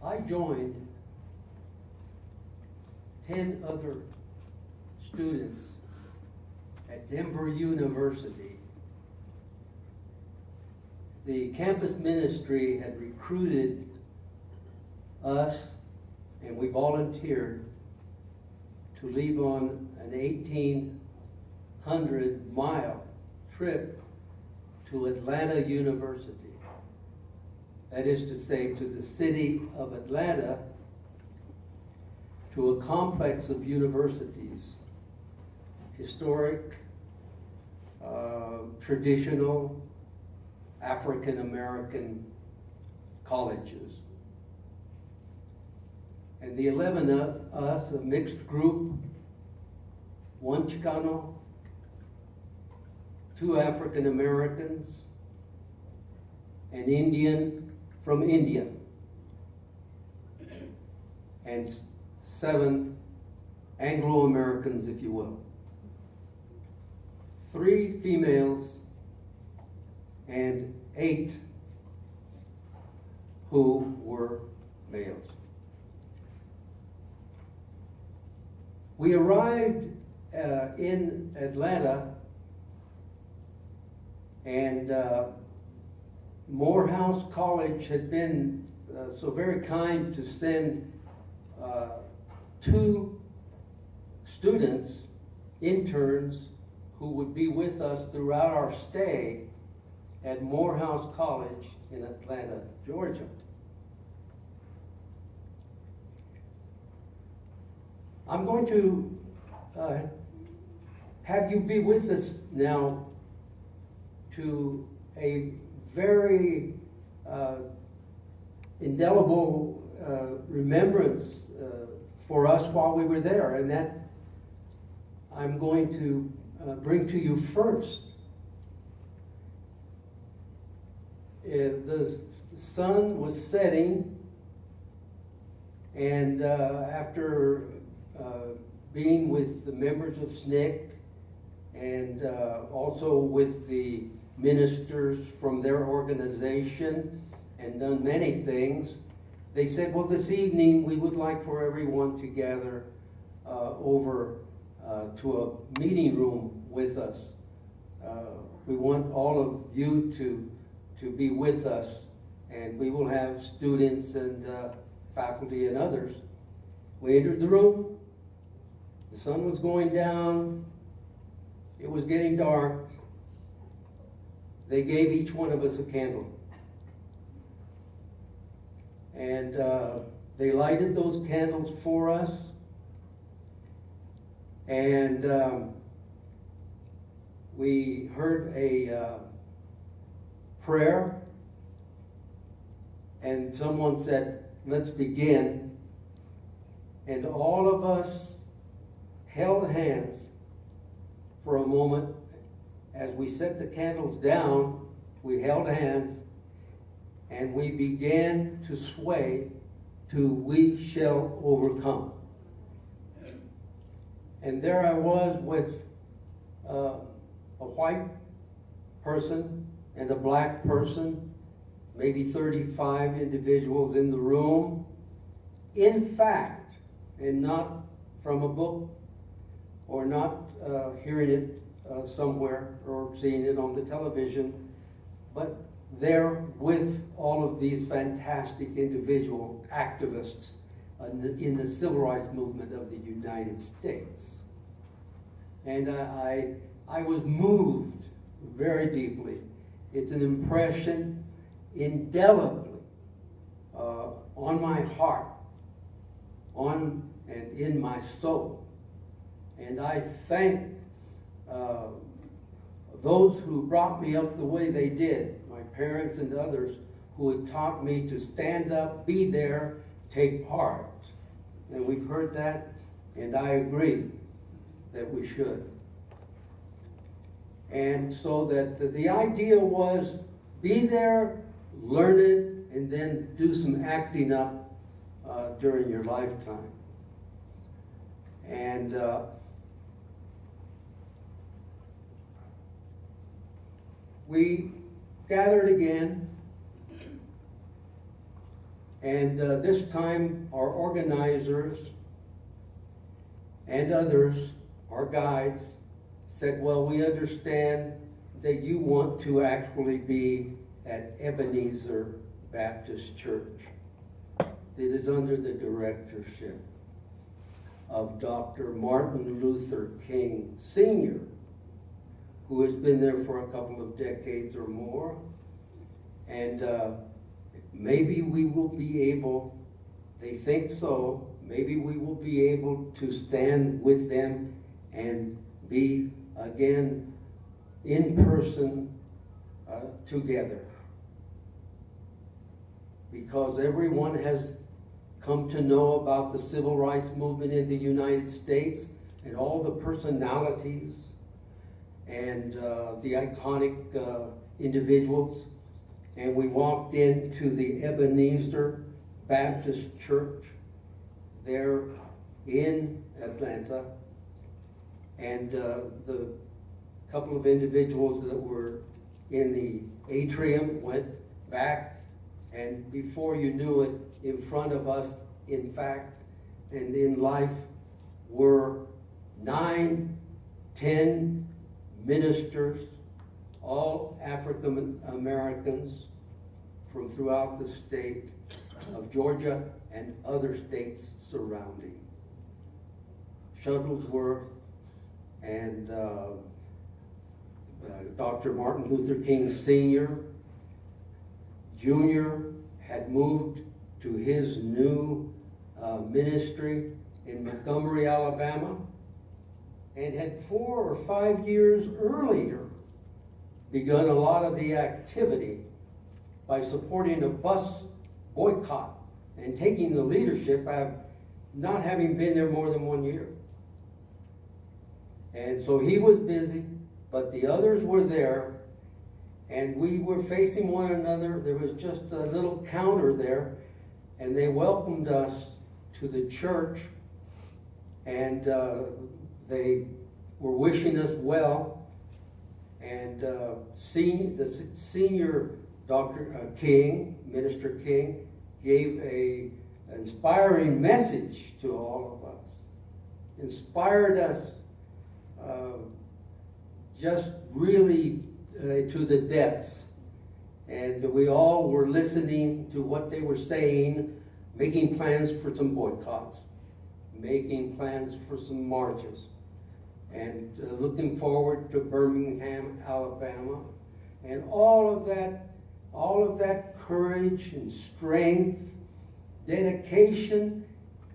I joined 10 other students at Denver University. The campus ministry had recruited us, and we volunteered to leave on an 1,800-mile trip to Atlanta University. That is to say, to the city of Atlanta, to a complex of universities, historic, traditional, African-American colleges. And the 11 of us, a mixed group, one Chicano, 2 African-Americans, an Indian from India, and 7 Anglo-Americans, if you will. 3 females and 8 who were males. We arrived in Atlanta, and Morehouse College had been so very kind to send 2 students, interns, who would be with us throughout our stay at Morehouse College in Atlanta, Georgia. I'm going to have you be with us now to a very indelible remembrance for us while we were there, and that I'm going to bring to you first. The sun was setting, and after being with the members of SNCC and also with the ministers from their organization and done many things, they said, well, this evening we would like for everyone to gather over to a meeting room with us. We want all of you to be with us, and we will have students and faculty and others. We entered the room. The sun was going down. It was getting dark. They gave each one of us a candle. And they lighted those candles for us. And we heard a prayer. And someone said, let's begin. And all of us held hands for a moment. As we set the candles down, we held hands, and we began to sway to "We Shall Overcome." And there I was with a white person and a black person, maybe 35 individuals in the room. In fact, and not from a book or not hearing it somewhere or seeing it on the television, but there with all of these fantastic individual activists in the civil rights movement of the United States. And I was moved very deeply. It's an impression indelibly on my heart, on and in my soul. And I thank those who brought me up the way they did, my parents and others who had taught me to stand up, be there, take part. And we've heard that, and I agree that we should. And so that the idea was be there, learn it, and then do some acting up during your lifetime. And we gathered again, And this time, our organizers and others, our guides, said, well, we understand that you want to actually be at Ebenezer Baptist Church. It is under the directorship of Dr. Martin Luther King Sr., who has been there for a couple of decades or more. And maybe we will be able, they think so, maybe we will be able to stand with them and be again in person together. Because everyone has come to know about the civil rights movement in the United States and all the personalities and the iconic individuals. And we walked into the Ebenezer Baptist Church there in Atlanta. And the couple of individuals that were in the atrium went back, and before you knew it, in front of us, in fact, and in life, were 9, 10 ministers, all African Americans from throughout the state of Georgia and other states surrounding. Shuttlesworth and Dr. Martin Luther King Sr. Jr. had moved to his new ministry in Montgomery, Alabama, and had 4 or 5 years earlier begun a lot of the activity by supporting a bus boycott and taking the leadership of not having been there more than 1 year. And so he was busy, but the others were there, and we were facing one another. There was just a little counter there, and they welcomed us to the church, and they were wishing us well. And the senior Dr. King, Minister King, gave an inspiring message to all of us, inspired us just really to the depths. And we all were listening to what they were saying, making plans for some boycotts, making plans for some marches, and looking forward to Birmingham, Alabama, and all of that courage and strength, dedication,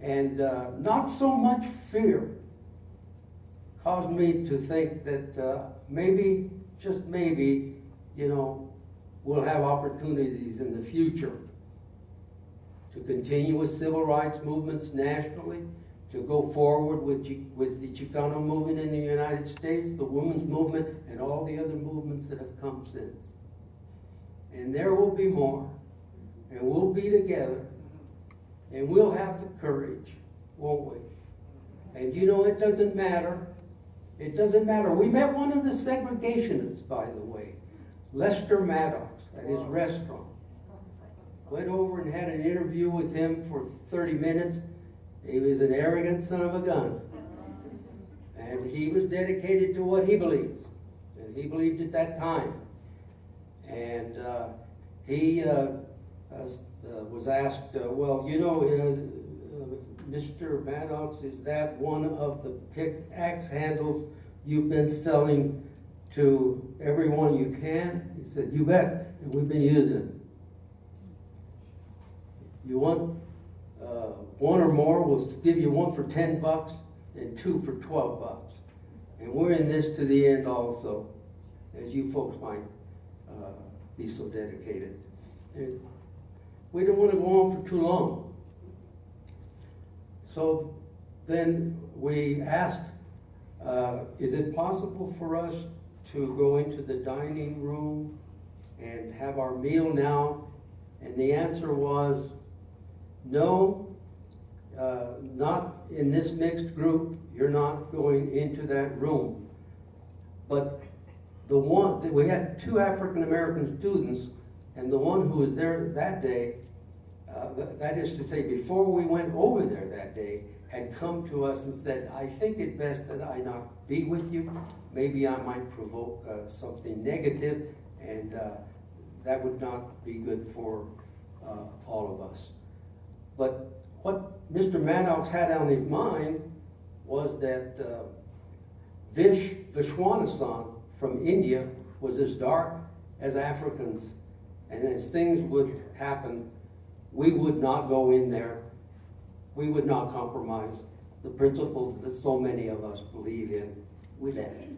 and not so much fear caused me to think that maybe, just maybe, we'll have opportunities in the future to continue with civil rights movements nationally, to go forward with the Chicano movement in the United States, the women's movement, and all the other movements that have come since. And there will be more, and we'll be together, and we'll have the courage, won't we? And it doesn't matter. It doesn't matter. We met one of the segregationists, by the way, Lester Maddox, at his restaurant. Went over and had an interview with him for 30 minutes. He was an arrogant son of a gun. And he was dedicated to what he believes. And he believed at that time. And he was asked, Mr. Maddox, is that one of the pickaxe handles you've been selling to everyone you can? He said, you bet, and we've been using it. You want one or more? We'll give you one for $10 and 2 for $12. And we're in this to the end also, as you folks might be so dedicated. And we don't want to go on for too long. So then we asked, is it possible for us to go into the dining room and have our meal now? And the answer was, no, not in this mixed group. You're not going into that room. But we had 2 African American students, and the one who was there that day that is to say, before we went over there that day, had come to us and said, I think it best that I not be with you. Maybe I might provoke something negative, and that would not be good for all of us. But what Mr. Maddox had on his mind was that Vishwanasan from India was as dark as Africans, and as things would happen, we would not go in there. We would not compromise the principles that so many of us believe in. We let it.